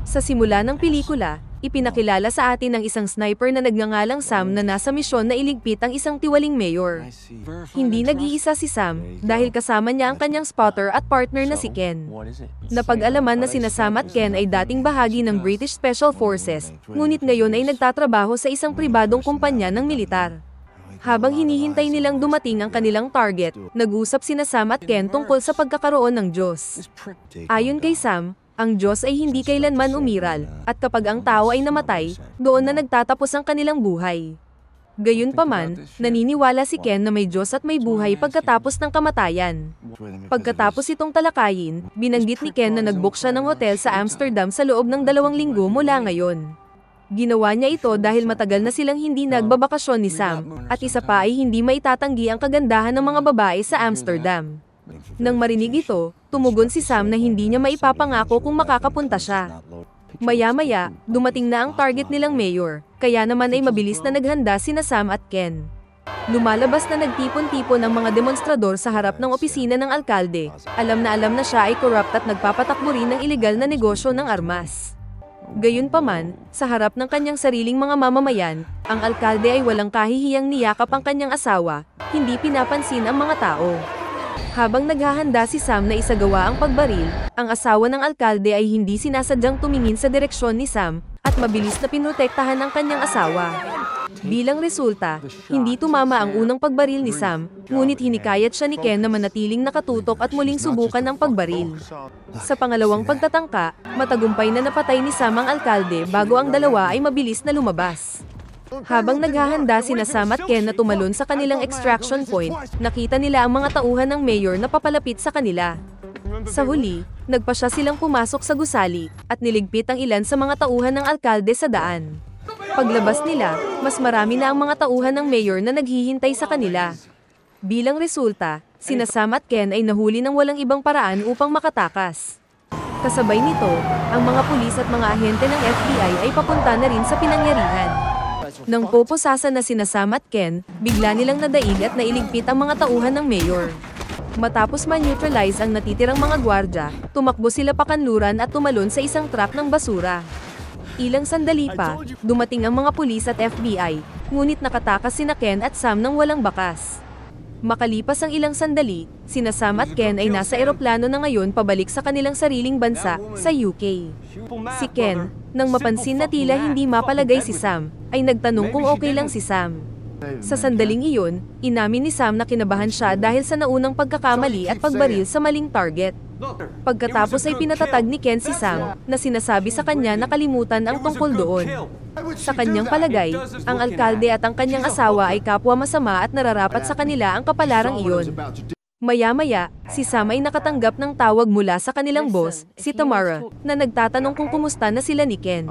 Sa simula ng pelikula, ipinakilala sa atin ng isang sniper na nagngangalang Sam na nasa misyon na iligpit ang isang tiwaling mayor. Hindi nag-iisa si Sam, dahil kasama niya ang kanyang spotter at partner na si Ken. Napag-alaman na sina Sam at Ken ay dating bahagi ng British Special Forces, ngunit ngayon ay nagtatrabaho sa isang pribadong kumpanya ng militar. Habang hinihintay nilang dumating ang kanilang target, nag-usap sina Sam at Ken tungkol sa pagkakaroon ng Diyos. Ayon kay Sam, ang Diyos ay hindi kailanman umiral, at kapag ang tao ay namatay, doon na nagtatapos ang kanilang buhay. Gayunpaman, naniniwala si Ken na may Diyos at may buhay pagkatapos ng kamatayan. Pagkatapos itong talakayin, binanggit ni Ken na nag-book siya ng hotel sa Amsterdam sa loob ng 2 linggo mula ngayon. Ginawa niya ito dahil matagal na silang hindi nagbabakasyon ni Sam, at isa pa ay hindi maitatanggi ang kagandahan ng mga babae sa Amsterdam. Nang marinig ito, tumugon si Sam na hindi niya maipapangako kung makakapunta siya. Maya-maya, dumating na ang target nilang mayor, kaya naman ay mabilis na naghanda sina Sam at Ken. Lumalabas na nagtipon-tipon ang mga demonstrador sa harap ng opisina ng alkalde. Alam na siya ay corrupt at nagpapatakbo rin ng ilegal na negosyo ng armas. Gayunpaman, sa harap ng kanyang sariling mga mamamayan, ang alkalde ay walang kahihiyang niyakap ang kanyang asawa, hindi pinapansin ang mga tao. Habang naghahanda si Sam na isagawa ang pagbaril, ang asawa ng alkalde ay hindi sinasadyang tumingin sa direksyon ni Sam, at mabilis na pinotektahan ang kanyang asawa. Bilang resulta, hindi tumama ang unang pagbaril ni Sam, ngunit hinikayat siya ni Ken na manatiling nakatutok at muling subukan ang pagbaril. Sa pangalawang pagtatangka, matagumpay na napatay ni Sam ang alkalde bago ang dalawa ay mabilis na lumabas. Habang naghahanda sina Sam at Ken na tumalon sa kanilang extraction point, nakita nila ang mga tauhan ng mayor na papalapit sa kanila. Sa huli, nagpasya silang pumasok sa gusali, at niligpit ang ilan sa mga tauhan ng alkalde sa daan. Paglabas nila, mas marami na ang mga tauhan ng mayor na naghihintay sa kanila. Bilang resulta, sina Sam at Ken ay nahuli ng walang ibang paraan upang makatakas. Kasabay nito, ang mga pulis at mga ahente ng FBI ay papunta na rin sa pinangyarihan. Nang poposasan na sina Sam at Ken, bigla nilang nadaig at nailigpit ang mga tauhan ng mayor. Matapos ma-neutralize ang natitirang mga gwardya, tumakbo sila pakanluran at tumalon sa isang truck ng basura. Ilang sandali pa, dumating ang mga pulis at FBI, ngunit nakatakas sina Ken at Sam nang walang bakas. Makalipas ang ilang sandali, sina Sam at Ken ay nasa eroplano na ngayon pabalik sa kanilang sariling bansa, sa UK. Si Ken, nang mapansin na tila hindi mapalagay si Sam, ay nagtanong kung okay lang si Sam. Sa sandaling iyon, inamin ni Sam na kinabahan siya dahil sa naunang pagkakamali at pagbaril sa maling target. Pagkatapos ay pinatatag ni Ken si Sam, na sinasabi sa kanya na kalimutan ang tungkol doon. Sa kanyang palagay, ang alkalde at ang kanyang asawa ay kapwa masama at nararapat sa kanila ang kapalarang iyon. Maya-maya, si Sam ay nakatanggap ng tawag mula sa kanilang boss, si Tamara, na nagtatanong kung kumusta na sila ni Ken.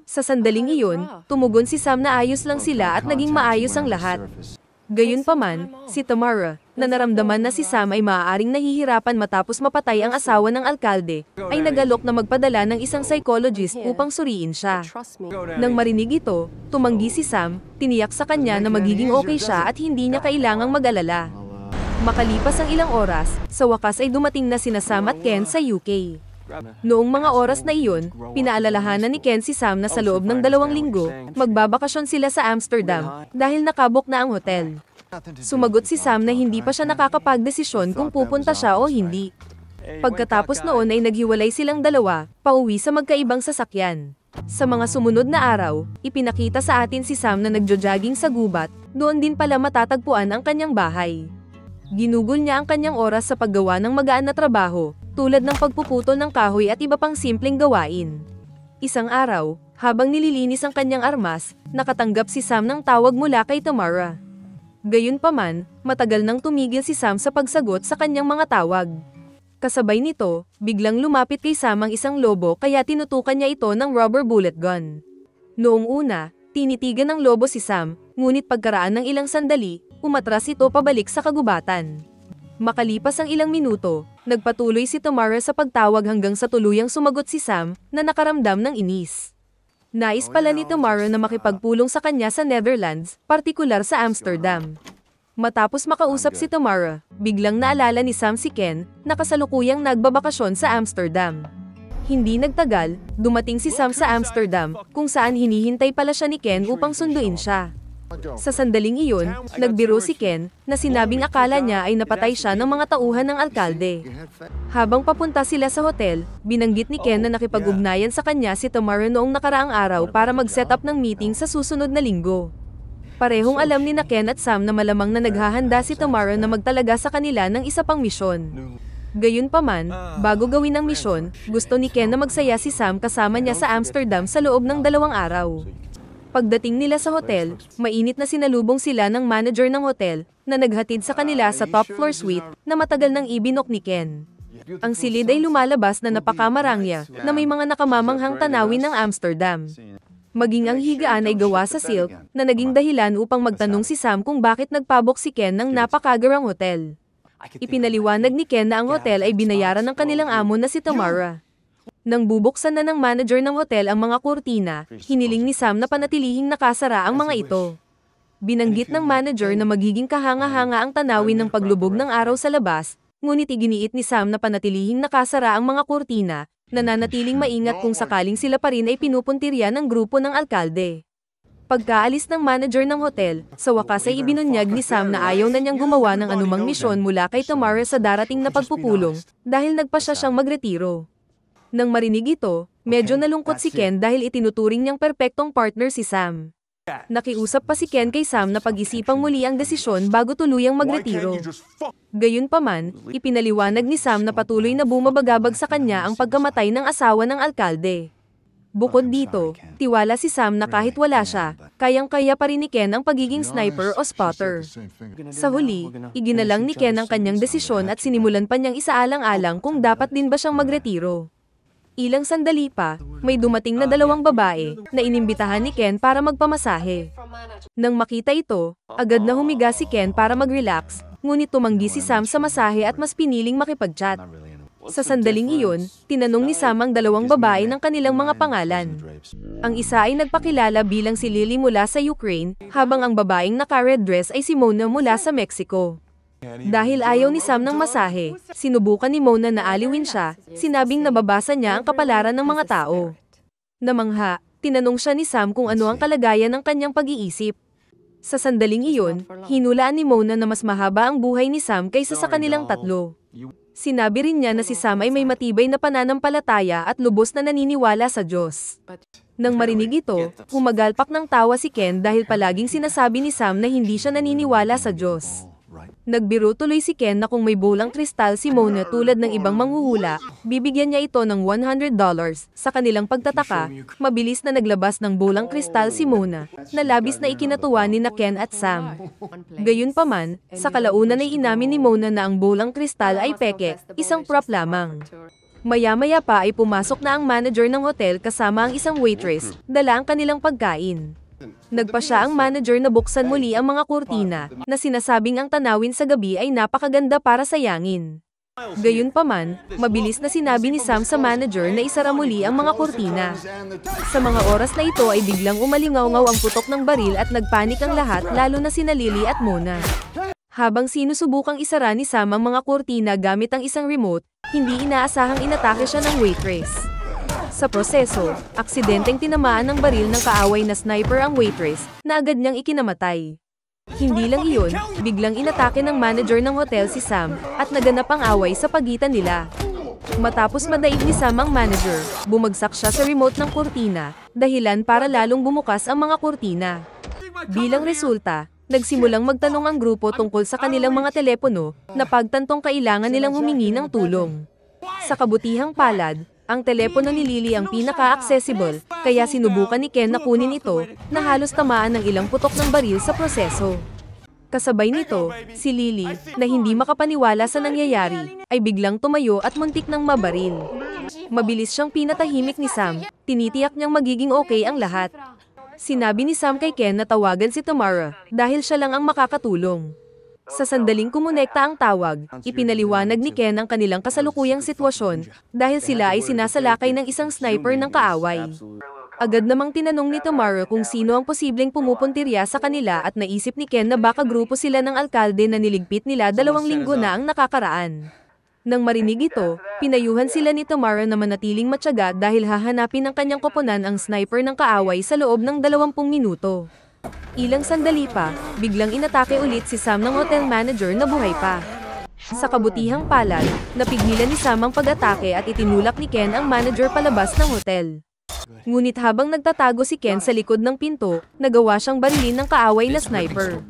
Sa sandaling iyon, tumugon si Sam na ayos lang sila at naging maayos ang lahat. Gayunpaman, si Tamara, na naramdaman na si Sam ay maaaring nahihirapan matapos mapatay ang asawa ng alkalde, ay nagalok na magpadala ng isang psychologist upang suriin siya. Nang marinig ito, tumanggi si Sam, tiniyak sa kanya na magiging okay siya at hindi niya kailangang mag-alala. Makalipas ang ilang oras, sa wakas ay dumating na sina Sam at Ken sa UK. Noong mga oras na iyon, pinaalalahanan ni Ken si Sam na sa loob ng 2 linggo, magbabakasyon sila sa Amsterdam, dahil nakabok na ang hotel. Sumagot si Sam na hindi pa siya nakakapagdesisyon kung pupunta siya o hindi. Pagkatapos noon ay naghiwalay silang dalawa, pauwi sa magkaibang sasakyan. Sa mga sumunod na araw, ipinakita sa atin si Sam na nagjo-jogging sa gubat, doon din pala matatagpuan ang kanyang bahay. Ginugol niya ang kanyang oras sa paggawa ng magaan na trabaho, tulad ng pagpuputol ng kahoy at iba pang simpleng gawain. Isang araw, habang nililinis ang kanyang armas, nakatanggap si Sam ng tawag mula kay Tamara. Gayunpaman, matagal nang tumigil si Sam sa pagsagot sa kanyang mga tawag. Kasabay nito, biglang lumapit kay Sam ang isang lobo kaya tinutukan niya ito ng rubber bullet gun. Noong una, tinitigan ng lobo si Sam, ngunit pagkaraan ng ilang sandali, umatras ito pabalik sa kagubatan. Makalipas ang ilang minuto, nagpatuloy si Tamara sa pagtawag hanggang sa tuluyang sumagot si Sam, na nakaramdam ng inis. Nais pala ni Tamara na makipagpulong sa kanya sa Netherlands, partikular sa Amsterdam. Matapos makausap si Tamara, biglang naalala ni Sam si Ken, na kasalukuyang nagbabakasyon sa Amsterdam. Hindi nagtagal, dumating si Sam sa Amsterdam, kung saan hinihintay pala siya ni Ken upang sunduin siya. Sa sandaling iyon, nagbiro si Ken, na sinabing akala niya ay napatay siya ng mga tauhan ng alkalde. Habang papunta sila sa hotel, binanggit ni Ken na nakipag-ugnayan sa kanya si Tamara noong nakaraang araw para mag-set up ng meeting sa susunod na linggo. Parehong alam ni na Ken at Sam na malamang na naghahanda si Tamara na magtalaga sa kanila ng isa pang misyon. Gayunpaman, bago gawin ang misyon, gusto ni Ken na magsaya si Sam kasama niya sa Amsterdam sa loob ng 2 araw. Pagdating nila sa hotel, mainit na sinalubong sila ng manager ng hotel, na naghatid sa kanila sa top floor suite, na matagal nang ibinok ni Ken. Ang silid ay lumalabas na napakamarangya, na may mga nakamamanghang tanawin ng Amsterdam. Maging ang higaan ay gawa sa silk, na naging dahilan upang magtanong si Sam kung bakit nagpabok si Ken ng napakagarang hotel. Ipinaliwanag ni Ken na ang hotel ay binayaran ng kanilang amo na si Tamara. Nang bubuksan na ng manager ng hotel ang mga kurtina, hiniling ni Sam na panatilihing nakasara ang mga ito. Binanggit ng manager na magiging kahanga-hanga ang tanawin ng paglubog ng araw sa labas, ngunit iginiit ni Sam na panatilihing nakasara ang mga kurtina, nananatiling maingat kung sakaling sila pa rin ay pinupuntirya ng grupo ng alkalde. Pagkaalis ng manager ng hotel, sa wakas ay ibinunyag ni Sam na ayaw na niyang gumawa ng anumang misyon mula kay Tamara sa darating na pagpupulong, dahil nagpasya siyang magretiro. Nang marinig ito, medyo nalungkot si Ken dahil itinuturing niyang perpektong partner si Sam. Nakiusap pa si Ken kay Sam na pag-isipang muli ang desisyon bago tuluyang magretiro. Gayunpaman, ipinaliwanag ni Sam na patuloy na bumabagabag sa kanya ang pagkamatay ng asawa ng alkalde. Bukod dito, tiwala si Sam na kahit wala siya, kayang-kaya pa rin ni Ken ang pagiging sniper o spotter. Sa huli, iginalang ni Ken ang kanyang desisyon at sinimulan pa niyang isaalang-alang kung dapat din ba siyang magretiro. Ilang sandali pa, may dumating na 2 babae na inimbitahan ni Ken para magpamasahe. Nang makita ito, agad na humiga si Ken para mag-relax, ngunit tumanggi si Sam sa masahe at mas piniling makipag-chat. Sa sandaling iyon, tinanong ni Sam ang 2 babae ng kanilang mga pangalan. Ang isa ay nagpakilala bilang si Lily mula sa Ukraine, habang ang babaeng naka-red dress ay si Mona mula sa Mexico. Dahil ayaw ni Sam ng masahe, sinubukan ni Mona na aliwin siya, sinabing nababasa niya ang kapalaran ng mga tao. Namangha, tinanong siya ni Sam kung ano ang kalagayan ng kanyang pag-iisip. Sa sandaling iyon, hinulaan ni Mona na mas mahaba ang buhay ni Sam kaysa sa kanilang tatlo. Sinabi rin niya na si Sam ay may matibay na pananampalataya at lubos na naniniwala sa Diyos. Nang marinig ito, humagalpak ng tawa si Ken dahil palaging sinasabi ni Sam na hindi siya naniniwala sa Diyos. Nagbiro tuloy si Ken na kung may bolang kristal si Mona tulad ng ibang manghuhula, bibigyan niya ito ng $100. Sa kanilang pagtataka, mabilis na naglabas ng bolang kristal si Mona, na labis na ikinatuwa ni na Ken at Sam. Gayunpaman, sa kalaunan ay inamin ni Mona na ang bolang kristal ay peke, isang prop lamang. Maya-maya pa ay pumasok na ang manager ng hotel kasama ang isang waitress, dala ang kanilang pagkain. Nagpasya ang manager na buksan muli ang mga kurtina, na sinasabing ang tanawin sa gabi ay napakaganda para sayangin. Gayunpaman, mabilis na sinabi ni Sam sa manager na isara muli ang mga kurtina. Sa mga oras na ito ay biglang umalingaw-ngaw ang putok ng baril at nagpanik ang lahat lalo na sina Lily at Mona. Habang sinusubukang isara ni Sam ang mga kurtina gamit ang isang remote, hindi inaasahang inatake siya ng waitress. Sa proseso, aksidenteng tinamaan ng baril ng kaaway na sniper ang waitress, na agad niyang ikinamatay. Hindi lang iyon, biglang inatake ng manager ng hotel si Sam, at naganap ang away sa pagitan nila. Matapos madaig ni Sam ang manager, bumagsak siya sa remote ng kurtina, dahilan para lalong bumukas ang mga kurtina. Bilang resulta, nagsimulang magtanong ang grupo tungkol sa kanilang mga telepono, na pagtantong kailangan nilang humingi ng tulong. Sa kabutihang palad, ang telepono ni Lily ang pinaka-accessible, kaya sinubukan ni Ken na kunin ito, na halos tamaan ng ilang putok ng baril sa proseso. Kasabay nito, si Lily, na hindi makapaniwala sa nangyayari, ay biglang tumayo at muntik ng mabaril. Mabilis siyang pinatahimik ni Sam, tinitiyak niyang magiging okay ang lahat. Sinabi ni Sam kay Ken na tawagan si Tamara, dahil siya lang ang makakatulong. Sa sandaling kumonekta ang tawag, ipinaliwanag ni Ken ang kanilang kasalukuyang sitwasyon, dahil sila ay sinasalakay ng isang sniper ng kaaway. Agad namang tinanong ni Tamara kung sino ang posibleng pumupuntirya sa kanila at naisip ni Ken na baka grupo sila ng alkalde na niligpit nila 2 linggo na ang nakakaraan. Nang marinig ito, pinayuhan sila ni Tamara na manatiling matyaga dahil hahanapin ng kanyang koponan ang sniper ng kaaway sa loob ng 20 minuto. Ilang sandali pa, biglang inatake ulit si Sam ng hotel manager na buhay pa. Sa kabutihang palad, napigilan ni Sam ang pag-atake at itinulak ni Ken ang manager palabas ng hotel. Ngunit habang nagtatago si Ken sa likod ng pinto, nagawa siyang barilin ng kaaway na sniper.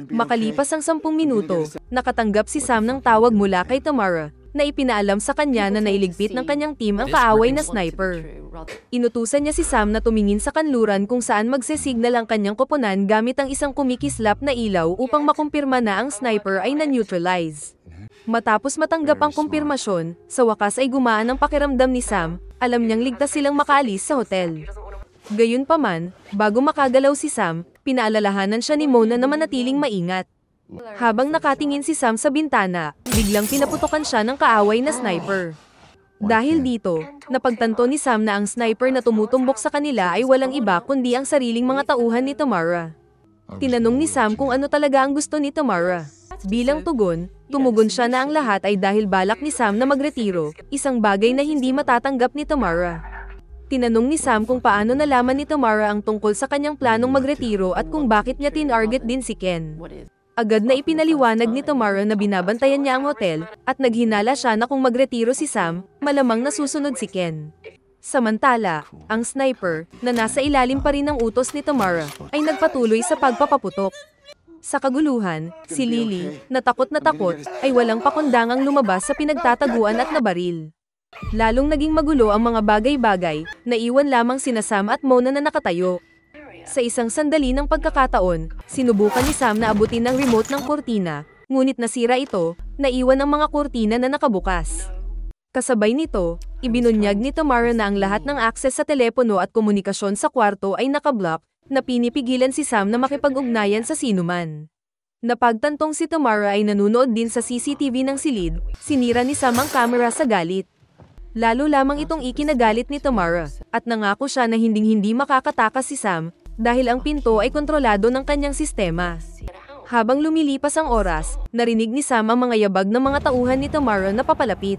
Makalipas ang 10 minuto, nakatanggap si Sam ng tawag mula kay Tamara, na ipinaalam sa kanya na nailigpit ng kanyang team ang kaaway na sniper. Inutusan niya si Sam na tumingin sa kanluran kung saan magsesignal ang kanyang koponan gamit ang isang kumikislap na ilaw upang makumpirma na ang sniper ay na-neutralize. Matapos matanggap ang kumpirmasyon, sa wakas ay gumaan ang pakiramdam ni Sam, alam niyang ligtas silang makaalis sa hotel. Gayunpaman, bago makagalaw si Sam, pinaalalahanan siya ni Mona na manatiling maingat. Habang nakatingin si Sam sa bintana, biglang pinaputokan siya ng kaaway na sniper. Dahil dito, napagtanto ni Sam na ang sniper na tumutumbok sa kanila ay walang iba kundi ang sariling mga tauhan ni Tamara. Tinanong ni Sam kung ano talaga ang gusto ni Tamara. Bilang tugon, tumugon siya na ang lahat ay dahil balak ni Sam na magretiro, isang bagay na hindi matatanggap ni Tamara. Tinanong ni Sam kung paano nalaman ni Tamara ang tungkol sa kanyang planong magretiro at kung bakit niya tinarget din si Ken. Agad na ipinaliwanag ni Tamara na binabantayan niya ang hotel, at naghinala siya na kung magretiro si Sam, malamang nasusunod si Ken. Samantala, ang sniper, na nasa ilalim pa rin ng utos ni Tamara, ay nagpatuloy sa pagpapaputok. Sa kaguluhan, si Lily, na takot, ay walang pakundangang lumabas sa pinagtataguan at nabaril. Lalong naging magulo ang mga bagay-bagay, naiwan lamang sina Sam at Mona na nakatayo. Sa isang sandali ng pagkakataon, sinubukan ni Sam na abutin ng remote ng kurtina, ngunit nasira ito, naiwan ang mga kurtina na nakabukas. Kasabay nito, ibinunyag ni Tamara na ang lahat ng access sa telepono at komunikasyon sa kwarto ay nakablock, na pinipigilan si Sam na makipag-ugnayan sa sinuman. Napagtantong si Tamara ay nanunood din sa CCTV ng silid, sinira ni Sam ang kamera sa galit. Lalo lamang itong ikinagalit ni Tamara, at nangako siya na hinding-hindi makakatakas si Sam, dahil ang pinto ay kontrolado ng kanyang sistema. Habang lumilipas ang oras, narinig ni Sam ang mga yabag ng mga tauhan ni Tamara na papalapit.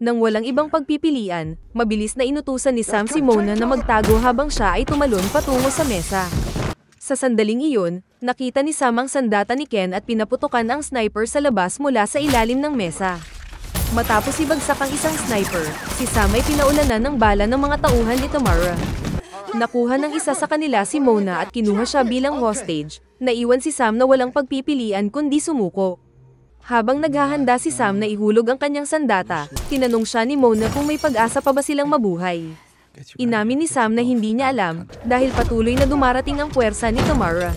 Nang walang ibang pagpipilian, mabilis na inutusan ni Sam si Mona na magtago habang siya ay tumalon patungo sa mesa. Sa sandaling iyon, nakita ni Sam ang sandata ni Ken at pinaputukan ang sniper sa labas mula sa ilalim ng mesa. Matapos ibagsak ang isang sniper, si Sam ay pinaulanan ng bala ng mga tauhan ni Tamara. Nakuha ng isa sa kanila si Mona at kinuha siya bilang hostage, naiwan si Sam na walang pagpipilian kundi sumuko. Habang naghahanda si Sam na ihulog ang kanyang sandata, tinanong siya ni Mona kung may pag-asa pa ba silang mabuhay. Inamin ni Sam na hindi niya alam, dahil patuloy na dumarating ang puwersa ni Tamara.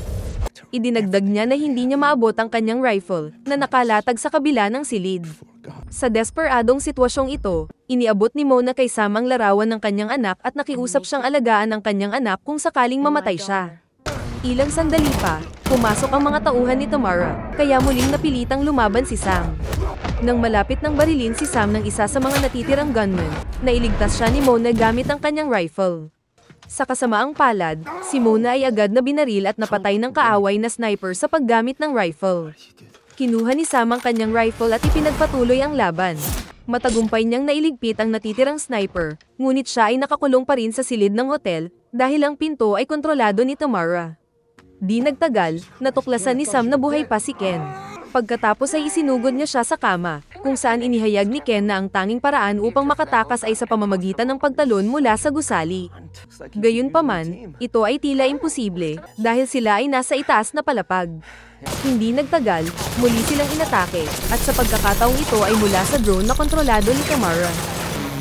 Idinagdag niya na hindi niya maabot ang kanyang rifle, na nakalatag sa kabila ng silid. Sa desperadong sitwasyong ito, iniabot ni Mona kay Sam ang larawan ng kanyang anak at nakiusap siyang alagaan ang kanyang anak kung sakaling mamatay siya. Ilang sandali pa, pumasok ang mga tauhan ni Tamara, kaya muling napilitang lumaban si Sam. Nang malapit ng barilin si Sam ng isa sa mga natitirang gunman, nailigtas siya ni Mona gamit ang kanyang rifle. Sa kasamaang palad, si Mona ay agad na binaril at napatay ng kaaway na sniper sa paggamit ng rifle. Kinuha ni Sam ang kanyang rifle at ipinagpatuloy ang laban. Matagumpay niyang nailigpit ang natitirang sniper, ngunit siya ay nakakulong pa rin sa silid ng hotel, dahil ang pinto ay kontrolado ni Tamara. Di nagtagal, natuklasan ni Sam na buhay pa si Ken. Pagkatapos ay isinugod niya siya sa kama, kung saan inihayag ni Ken na ang tanging paraan upang makatakas ay sa pamamagitan ng pagtalon mula sa gusali. Gayunpaman, ito ay tila imposible, dahil sila ay nasa itaas na palapag. Hindi nagtagal, muli silang inatake, at sa pagkakataong ito ay mula sa drone na kontrolado ni Tamara.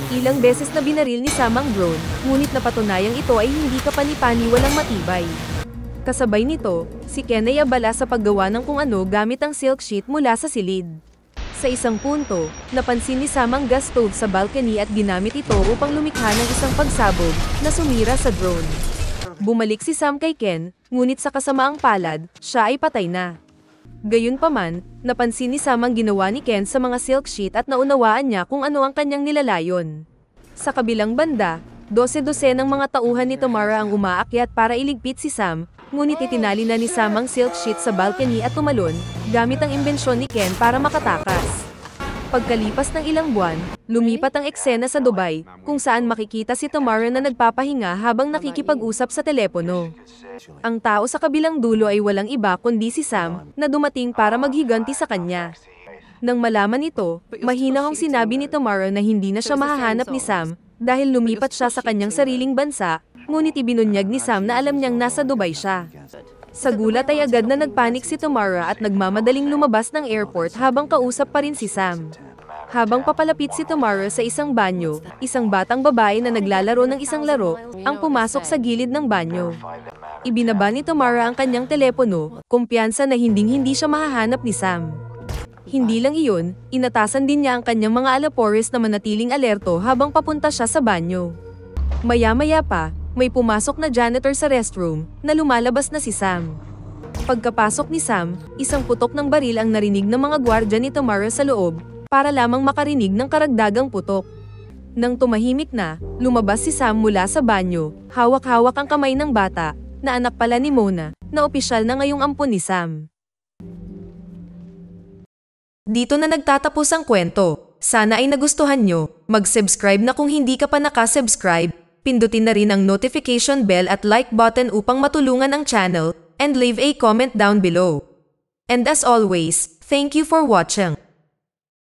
Ilang beses na binaril ni Sam ang drone, ngunit napatunayang ito ay hindi kapani-pani walang matibay. Kasabay nito, si Ken ay abala sa paggawa ng kung ano gamit ang silk sheet mula sa silid. Sa isang punto, napansin ni Sam ang gas stove sa balcony at ginamit ito upang lumikha ng isang pagsabog na sumira sa drone. Bumalik si Sam kay Ken, ngunit sa kasamaang palad, siya ay patay na. Gayunpaman, napansin ni Sam ang ginawa ni Ken sa mga silk sheet at naunawaan niya kung ano ang kanyang nilalayon. Sa kabilang banda, 12 ng mga tauhan ni Tamara ang umaakyat para iligpit si Sam, ngunit itinali na ni Sam ang silk sheet sa balcony at tumalon, gamit ang imbensyon ni Ken para makatakas. Pagkalipas ng ilang buwan, lumipat ang eksena sa Dubai, kung saan makikita si Tomorrow na nagpapahinga habang nakikipag-usap sa telepono. Ang tao sa kabilang dulo ay walang iba kundi si Sam, na dumating para maghiganti sa kanya. Nang malaman ito, mahinahong sinabi ni Tomorrow na hindi na siya mahahanap ni Sam, dahil lumipat siya sa kanyang sariling bansa, ngunit ibinunyag ni Sam na alam niyang nasa Dubai siya. Sa gulat ay agad na nagpanik si Tomorrow at nagmamadaling lumabas ng airport habang kausap pa rin si Sam. Habang papalapit si Tomorrow sa isang banyo, isang batang babae na naglalaro ng isang laro, ang pumasok sa gilid ng banyo. Ibinaba ni Tomorrow ang kanyang telepono, kumpiyansa na hinding-hindi siya mahahanap ni Sam. Hindi lang iyon, inatasan din niya ang kanyang mga alapores na manatiling alerto habang papunta siya sa banyo. Maya-maya pa, may pumasok na janitor sa restroom, na lumalabas na si Sam. Pagkapasok ni Sam, isang putok ng baril ang narinig ng mga gwardya ni Tomorrow sa loob, para lamang makarinig ng karagdagang putok. Nang tumahimik na, lumabas si Sam mula sa banyo, hawak-hawak ang kamay ng bata, na anak pala ni Mona, na opisyal na ngayong ampon ni Sam. Dito na nagtatapos ang kwento. Sana ay nagustuhan nyo. Mag-subscribe na kung hindi ka pa nakasubscribe. Pindutin na rin ang notification bell at like button upang matulungan ang channel, and leave a comment down below. And as always, thank you for watching.